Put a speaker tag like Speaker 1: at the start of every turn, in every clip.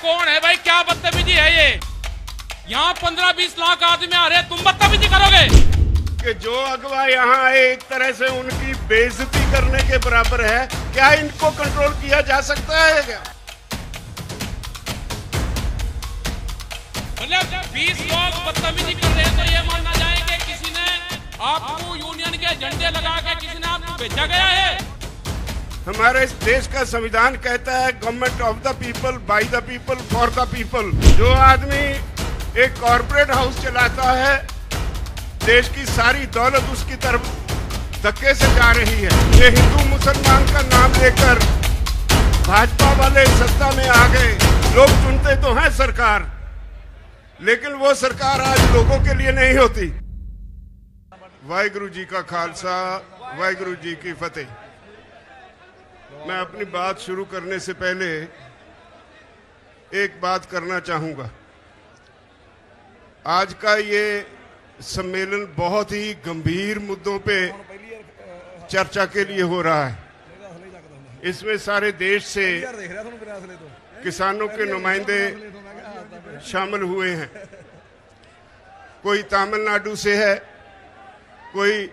Speaker 1: कौन है भाई? क्या बदतमीजी है ये? यहाँ 15-20 लाख आदमी आ रहे हैं, तुम बदतमीजी करोगे?
Speaker 2: कि जो अगवा यहाँ आए एक तरह से उनकी बेइज्जती करने के बराबर है। क्या इनको कंट्रोल किया जा सकता है क्या?
Speaker 1: मतलब 20 लोग बदतमीजी कर रहे हैं तो ये मानना जाए कि किसी ने आपको यूनियन के झंडे लगा के किसी ने आपको भेजा गया है?
Speaker 2: हमारे इस देश का संविधान कहता है government of the people, by the people, for the people. जो आदमी एक कॉर्पोरेट हाउस चलाता है, देश की सारी दौलत उसकी तरफ धक्के से जा रही है। ये हिंदू मुसलमान का नाम लेकर भाजपा वाले सत्ता में आ गए। लोग चुनते तो हैं सरकार, लेकिन वो सरकार आज लोगों के लिए नहीं होती। वाहिगुरु जी का खालसा, वाहिगुरु जी की फतेह। मैं अपनी बात शुरू करने से पहले एक बात करना चाहूंगा। आज का ये सम्मेलन बहुत ही गंभीर मुद्दों पे चर्चा के लिए हो रहा है। इसमें सारे देश से किसानों के नुमाइंदे शामिल हुए हैं। कोई तमिलनाडु से है, कोई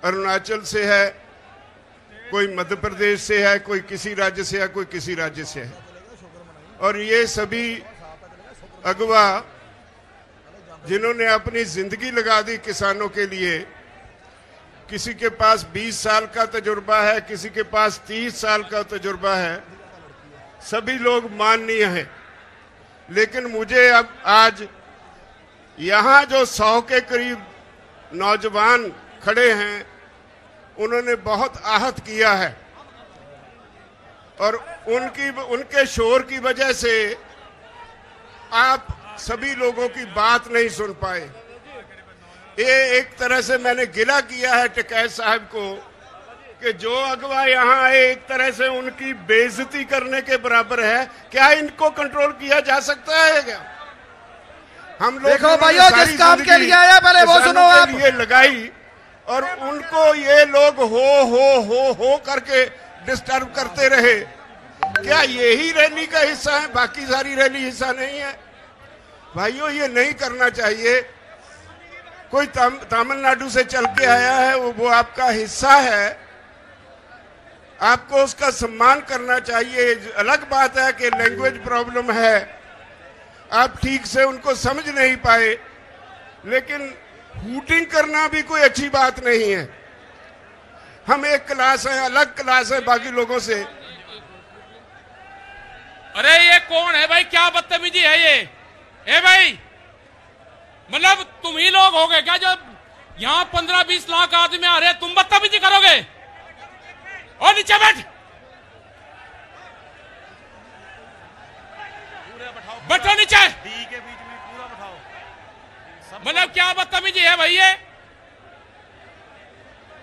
Speaker 2: अरुणाचल से है, कोई मध्य प्रदेश से है, कोई किसी राज्य से है, कोई किसी राज्य से है। और ये सभी अगवा जिन्होंने अपनी जिंदगी लगा दी किसानों के लिए, किसी के पास 20 साल का तजुर्बा है, किसी के पास 30 साल का तजुर्बा है, सभी लोग माननीय हैं। लेकिन मुझे अब आज यहाँ जो 100 के करीब नौजवान खड़े हैं, उन्होंने बहुत आहत किया है और उनके शोर की वजह से आप सभी लोगों की बात नहीं सुन पाए। ये एक तरह से मैंने गिला किया है टिकैत साहब को कि जो अगवा यहाँ आए एक तरह से उनकी बेइज्जती करने के बराबर है। क्या इनको कंट्रोल किया जा सकता है क्या? हम लोग
Speaker 3: देखो भाइयों, जिस काम के लिए आया पहले वो सुनो आप।
Speaker 2: ये लगाई और उनको ये लोग हो करके डिस्टर्ब करते रहे। क्या यही रैली का हिस्सा है? बाकी सारी रैली हिस्सा नहीं है? भाइयों, ये नहीं करना चाहिए। कोई तमिलनाडु से चल के आया है, वो आपका हिस्सा है, आपको उसका सम्मान करना चाहिए। अलग बात है कि लैंग्वेज प्रॉब्लम है, आप ठीक से उनको समझ नहीं पाए, लेकिन हूटिंग करना भी कोई अच्छी बात नहीं है। हम एक क्लास है, अलग क्लास है बाकी लोगों से।
Speaker 1: अरे ये कौन है भाई? क्या बदतमीजी है ये? ए भाई, मतलब तुम ही लोग हो गए क्या जो यहाँ 15-20 लाख आदमी आ रहे हैं, तुम बदतमीजी करोगे? और नीचे बैठ, बैठो नीचे। मतलब क्या बदतमीजी है भाई ये?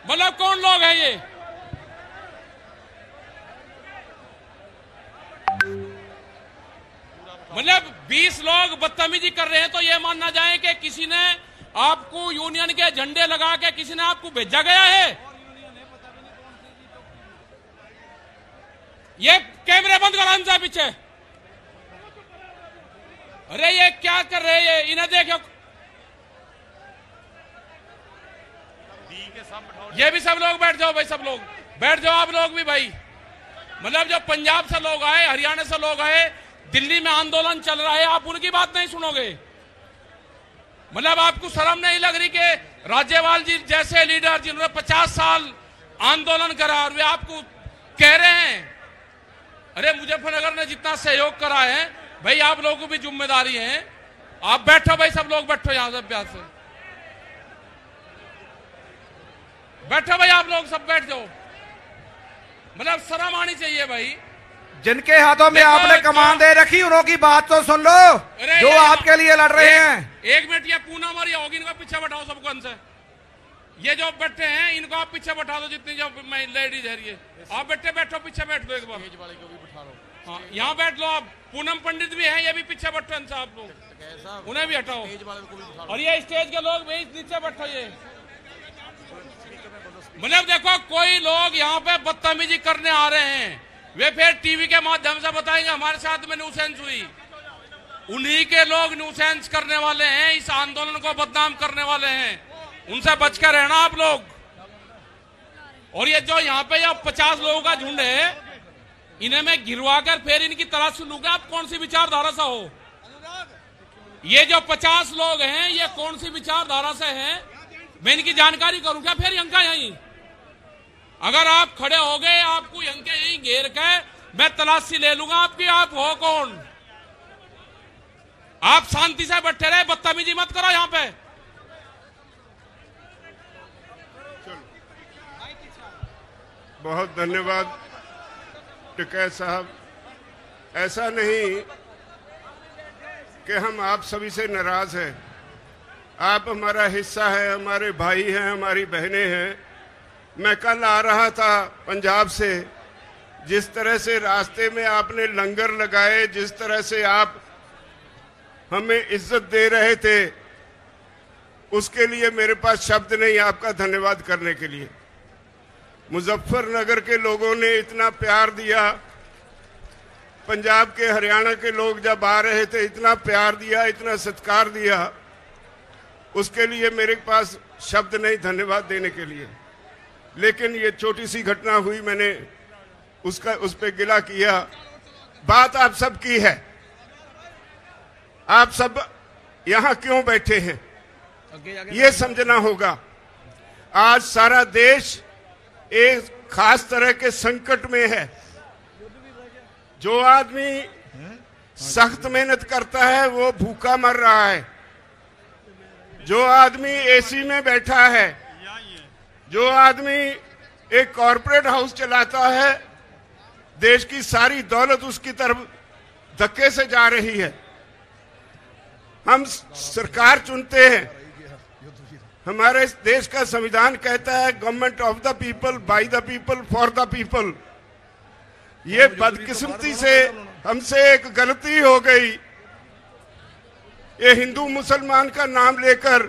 Speaker 1: मतलब कौन लोग हैं ये? मतलब 20 लोग बदतमीजी कर रहे हैं तो ये मानना जाए कि किसी ने आपको यूनियन के झंडे लगा के किसी ने आपको भेजा गया है? ये कैमरे बंद करो इनसे पीछे। अरे ये क्या कर रहे हैं? इन्हें देखो, ये भी सब लोग बैठ जाओ भाई, सब लोग बैठ जाओ, आप लोग भी भाई। मतलब जो पंजाब से लोग आए, हरियाणा से लोग आए, दिल्ली में आंदोलन चल रहा है, आप उनकी बात नहीं सुनोगे? मतलब आपको शर्म नहीं लग रही कि राज्यपाल जी जैसे लीडर जिन्होंने 50 साल आंदोलन करा और वे आपको कह रहे हैं? अरे मुजफ्फरनगर ने जितना सहयोग करा है भाई, आप लोगों की भी जिम्मेदारी है। आप बैठो भाई, सब लोग बैठो, यहां से प्यार से बैठो भाई, आप लोग सब बैठ जाओ। मतलब शर्म आनी चाहिए भाई।
Speaker 3: जिनके हाथों में आपने कमान दे रखी, उनकी बात तो सुन लो, जो आपके लिए लड़ रहे हैं।
Speaker 1: एक मिनट, ये पूनम और होगी, इनको पीछे बैठाओ सबको। इनसे ये जो बैठे हैं इनको आप पीछे बैठा दो, जितनी जो लेडीज है ये आप बैठो, पीछे बैठ दो एक बार। वाले को भी बैठा लो, हाँ यहाँ बैठ लो आप। पूनम पंडित भी हैं, ये भी पीछे बैठो इनसे, आप लोग उन्हें भी हटाओ। और ये स्टेज के लोग भी नीचे बैठो। ये मतलब देखो, कोई लोग यहाँ पे बदतमीजी करने आ रहे हैं, वे फिर टीवी के माध्यम से बताएंगे हमारे साथ में न्यूसेंस हुई। उन्हीं के लोग न्यूसेंस करने वाले हैं, इस आंदोलन को बदनाम करने वाले हैं, उनसे बचकर रहना आप लोग। और ये जो यहाँ पे 50 लोगों का झुंड है, इन्हें मैं गिरवा कर फिर इनकी तलाश लूंगा आप कौन सी विचारधारा से हो। ये जो 50 लोग हैं ये कौन सी विचारधारा से हैं, मैं इनकी जानकारी करूंगा फिर यंका यहीं। अगर आप खड़े हो गए, आपको यंके यहीं घेर के मैं तलाशी ले लूंगा आपकी, आप हो कौन। आप शांति से बैठे रहे, बदतमीजी मत करो यहां पे।
Speaker 2: बहुत धन्यवाद टिकैत साहब। ऐसा नहीं कि हम आप सभी से नाराज हैं, आप हमारा हिस्सा है, हमारे भाई हैं, हमारी बहनें हैं। मैं कल आ रहा था पंजाब से, जिस तरह से रास्ते में आपने लंगर लगाए, जिस तरह से आप हमें इज्जत दे रहे थे, उसके लिए मेरे पास शब्द नहीं आपका धन्यवाद करने के लिए। मुजफ्फरनगर के लोगों ने इतना प्यार दिया, पंजाब के हरियाणा के लोग जब आ रहे थे इतना प्यार दिया, इतना सत्कार दिया, उसके लिए मेरे पास शब्द नहीं धन्यवाद देने के लिए। लेकिन ये छोटी सी घटना हुई, मैंने उस पे गिला किया। बात आप सब की है, आप सब यहां क्यों बैठे हैं ये समझना होगा। आज सारा देश एक खास तरह के संकट में है। जो आदमी सख्त मेहनत करता है वो भूखा मर रहा है, जो आदमी एसी में बैठा है, जो आदमी एक कॉरपोरेट हाउस चलाता है, देश की सारी दौलत उसकी तरफ धक्के से जा रही है। हम सरकार चुनते हैं, हमारे देश का संविधान कहता है government of the people, by the people, for the people. ये बदकिस्मती से हमसे एक गलती हो गई, ये हिंदू मुसलमान का नाम लेकर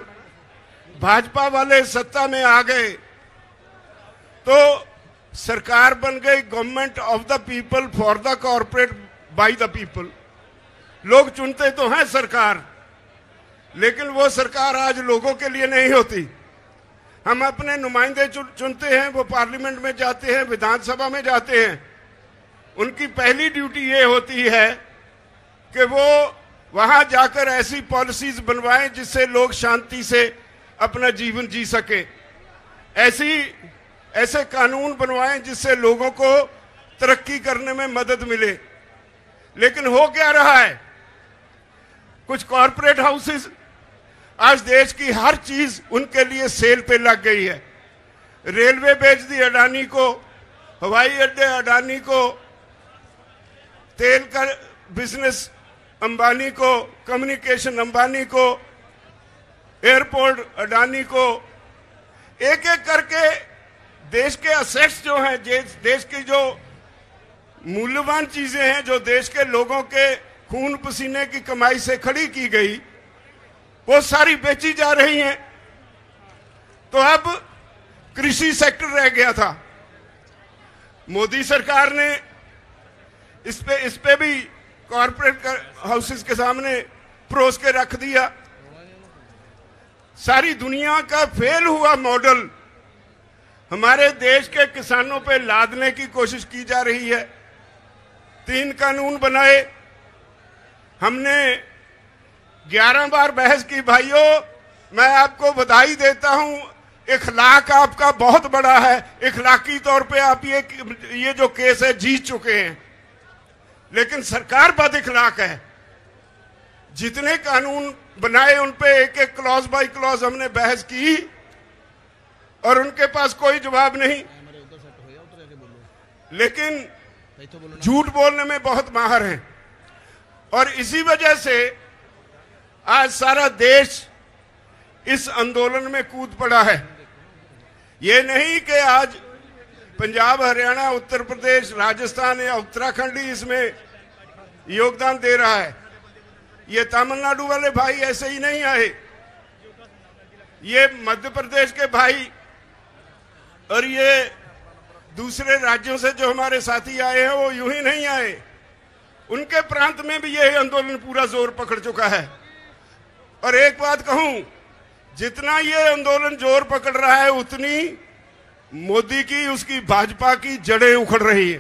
Speaker 2: भाजपा वाले सत्ता में आ गए तो सरकार बन गई government of the people, for the corporate, by the people. लोग चुनते तो हैं सरकार, लेकिन वो सरकार आज लोगों के लिए नहीं होती। हम अपने नुमाइंदे चुनते हैं, वो पार्लियामेंट में जाते हैं, विधानसभा में जाते हैं। उनकी पहली ड्यूटी ये होती है कि वो वहां जाकर ऐसी पॉलिसीज बनवाएं जिससे लोग शांति से अपना जीवन जी सके, ऐसे कानून बनवाएं जिससे लोगों को तरक्की करने में मदद मिले। लेकिन हो क्या रहा है, कुछ कॉरपोरेट हाउसेस आज देश की हर चीज उनके लिए सेल पे लग गई है। रेलवे बेच दी अडानी को, हवाई अड्डे अडानी को, तेल का बिजनेस अंबानी को, कम्युनिकेशन अंबानी को, एयरपोर्ट अडानी को। एक एक करके देश के असेट्स जो हैं, देश की जो मूल्यवान चीजें हैं, जो देश के लोगों के खून पसीने की कमाई से खड़ी की गई, वो सारी बेची जा रही हैं। तो अब कृषि सेक्टर रह गया था। मोदी सरकार ने इस पे भी कॉरपोरेट हाउसेस के सामने परोस के रख दिया। सारी दुनिया का फेल हुआ मॉडल हमारे देश के किसानों पे लादने की कोशिश की जा रही है। 3 कानून बनाए, हमने 11 बार बहस की। भाइयों, मैं आपको बधाई देता हूं, इखलाक आपका बहुत बड़ा है। इखलाकी तौर पे आप ये जो केस है जीत चुके हैं, लेकिन सरकार बद इखलाक है। जितने कानून बनाए उन पे एक एक क्लॉज बाय क्लॉज हमने बहस की और उनके पास कोई जवाब नहीं, लेकिन झूठ बोलने में बहुत माहिर हैं। और इसी वजह से आज सारा देश इस आंदोलन में कूद पड़ा है। ये नहीं कि आज पंजाब, हरियाणा, उत्तर प्रदेश, राजस्थान या उत्तराखंड ही इसमें योगदान दे रहा है। ये तमिलनाडु वाले भाई ऐसे ही नहीं आए, ये मध्य प्रदेश के भाई और ये दूसरे राज्यों से जो हमारे साथी आए हैं वो यूं ही नहीं आए। उनके प्रांत में भी यही आंदोलन पूरा जोर पकड़ चुका है। और एक बात कहूं, जितना ये आंदोलन जोर पकड़ रहा है उतनी मोदी की, उसकी भाजपा की जड़ें उखड़ रही है।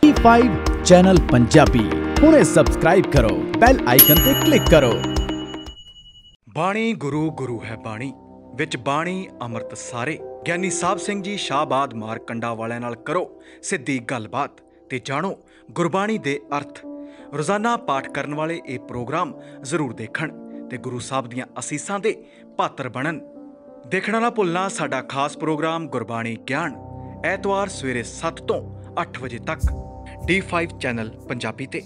Speaker 4: D5 चैनल पंजाबी हुणे सबसक्राइब करो, बैल आइकन पे क्लिक करो।
Speaker 5: बाणी गुरु गुरु है बाणी विच बाणी अमृत सारे। ਗਿਆਨੀ ਸਾਹਿਬ ਸਿੰਘ ਜੀ ਸ਼ਾਹਬਾਦ ਮਾਰਕੰਡਾ ਵਾਲਿਆਂ ਨਾਲ ਕਰੋ ਸਿੱਧੀ ਗੱਲਬਾਤ ਤੇ ਜਾਣੋ ਗੁਰਬਾਣੀ ਦੇ ਅਰਥ। ਰੋਜ਼ਾਨਾ ਪਾਠ ਕਰਨ ਵਾਲੇ ਇਹ ਪ੍ਰੋਗਰਾਮ ਜ਼ਰੂਰ ਦੇਖਣ ਤੇ ਗੁਰੂ ਸਾਹਿਬ ਦੀਆਂ ਅਸੀਸਾਂ ਦੇ ਪਾਤਰ ਬਣਨ। ਦੇਖਣਾ ਨਾ ਭੁੱਲਣਾ ਸਾਡਾ ਖਾਸ ਪ੍ਰੋਗਰਾਮ ਗੁਰਬਾਣੀ ਗਿਆਨ, ਐਤਵਾਰ ਸਵੇਰੇ 7 ਤੋਂ 8 ਵਜੇ ਤੱਕ D5 ਚੈਨਲ ਪੰਜਾਬੀ ਤੇ।